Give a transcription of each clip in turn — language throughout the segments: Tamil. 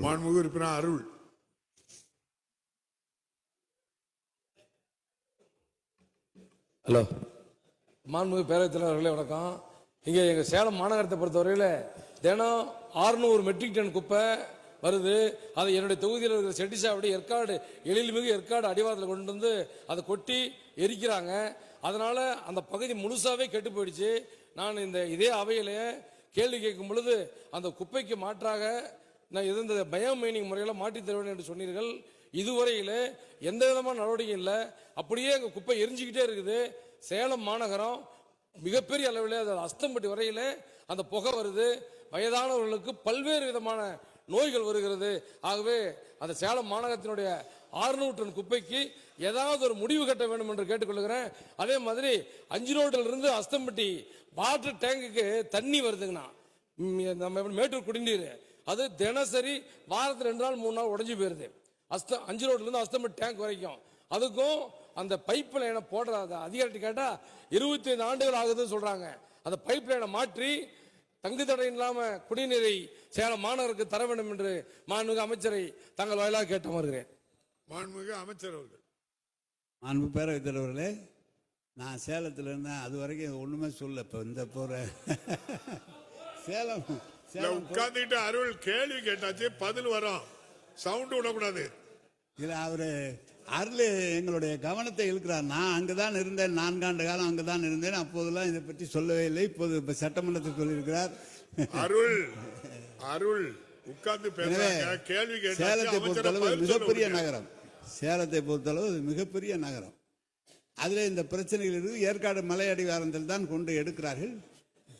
மாண்புமிகு உறுப்பினர் அருள். ஹலோ, மாண்புமிகு பேரவைத் தலைவர்களே வணக்கம். இங்கே எங்கள் சேலம் மாநகரத்தை பொறுத்தவரையில் தினம் 600 மெட்ரிக் டன் குப்பை வருது. அது என்னுடைய தொகுதியில் இருக்கிற செட்டிசாவடி ஏற்காடு எழில்மிகு ஏற்காடு அடிவாரத்தில் கொண்டு வந்து அதை கொட்டி எரிக்கிறாங்க. அதனால அந்த பகுதி முழுசாவே கெட்டு போயிடுச்சு. நான் இதே அவையிலே கேள்வி கேட்கும் பொழுது அந்த குப்பைக்கு மாற்றாக நான் இந்த பயோமைனிங் முறையில் மாற்றித் தருவேன் என்று சொன்னீர்கள். இதுவரையில் எந்த விதமான நடவடிக்கை இல்லை. அப்படியே அங்கே குப்பை எரிஞ்சுக்கிட்டே இருக்குது. சேலம் மாநகரம் மிகப்பெரிய அளவில் அது அஸ்தம்பட்டி வரையில் அந்த புகை வருது. வயதானவர்களுக்கு பல்வேறு விதமான நோய்கள் வருகிறது. ஆகவே அந்த சேலம் மாநகரத்தினுடைய 600 டன் குப்பைக்கு ஏதாவது ஒரு முடிவு கட்ட வேண்டும் என்று கேட்டுக்கொள்கிறேன். அதே மாதிரி 5 ரோட்டில் இருந்து அஸ்தம்பட்டி வாட்டர் டேங்குக்கு தண்ணி வருதுங்கண்ணா. நம்ம மேட்டூர் குடிநீர் அது தினசரி வாரத்தில் 2 நாள் 3 நாள் உடஞ்சி போயிருது. 5 ரோட்ல இருந்து அஸ்தம்பட்டி டேங்க் வரைக்கும். அதுக்கும் அந்த பைப் லைனை போடுற அதிகாரிட்ட கேட்டா 25 ஆண்டுகள் ஆகுதுன்னு சொல்றாங்க. அந்த பைப் லைனை மாற்றி தங்கு தடை இல்லாம குடிநீரை சேலம் மாநகருக்கு தர வேண்டும் என்று மாண்புமிகு அமைச்சரை தங்கள் வாயிலாக கேட்டு வருகிறேன். மாண்புமிகு அமைச்சர் அவர்கள். மாண்பு பேரவைத் தலைவர்களே, நான் சேலத்தில் இருந்தேன். அது வரைக்கும் ஒண்ணுமே சொல்ல. இப்ப இந்த போற சேலம் உட்கார்ந்துட்டு அருள் கேள்வி கேட்டாச்சு, பதில் வரும். சவுண்ட் விடக்கூடாது. இதுல அவரு அருள் எங்களுடைய கவனத்தை இழுக்கிறார். நான் அங்கதான் இருந்தேன், 4 ஆண்டு காலம் அங்கதான் இருந்தேன். அப்போதெல்லாம் இதை பற்றி சொல்லவே இல்லை. இப்போது சட்டமன்றத்தில் சொல்லியிருக்கிறார். அருள் அருள் உட்கார்ந்து பேசுறாங்க. கேள்வி கேட்டாச்சு. சேலத்தை பொறுத்தளவு மிகப்பெரிய நகரம். சேலத்தை பொறுத்தளவு மிகப்பெரிய நகரம். அதுல இந்த பிரச்சனைகள் இருக்கு. ஏற்காடு மலை அடிவாரத்தில் தான் கொண்டு எடுக்கிறார்கள்.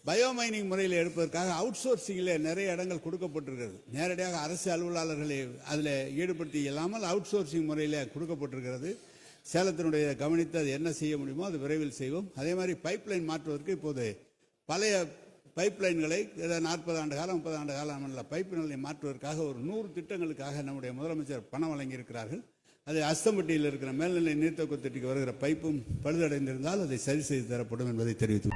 பயோமைனிங் முறையில் எடுப்பதற்காக அவுட் சோர்சிங்கில் நிறைய இடங்கள் கொடுக்கப்பட்டிருக்கிறது. நேரடியாக அரசு அலுவலர்களை அதில் ஈடுபடுத்தி இல்லாமல் அவுட் சோர்சிங் முறையில் கொடுக்கப்பட்டிருக்கிறது. சேலத்தினுடைய கவனித்து அது என்ன செய்ய முடியுமோ அது விரைவில் செய்வோம். அதே மாதிரி பைப்லைன் மாற்றுவதற்கு இப்போது பழைய பைப்லைன்களை 40 ஆண்டு காலம் 30 ஆண்டு காலம் உள்ள பைப்லைனை மாற்றுவதற்காக ஒரு 100 திட்டங்களுக்காக நம்முடைய முதலமைச்சர் பணம் வழங்கியிருக்கிறார்கள். அது அஸ்தம்பட்டியில் இருக்கிற மேல்நிலை நீர்த்தொக்கு தொட்டிக்கு வருகிற பைப்பும் பழுதடைந்திருந்தால் அதை சரி செய்து தரப்படும் என்பதை தெரிவித்து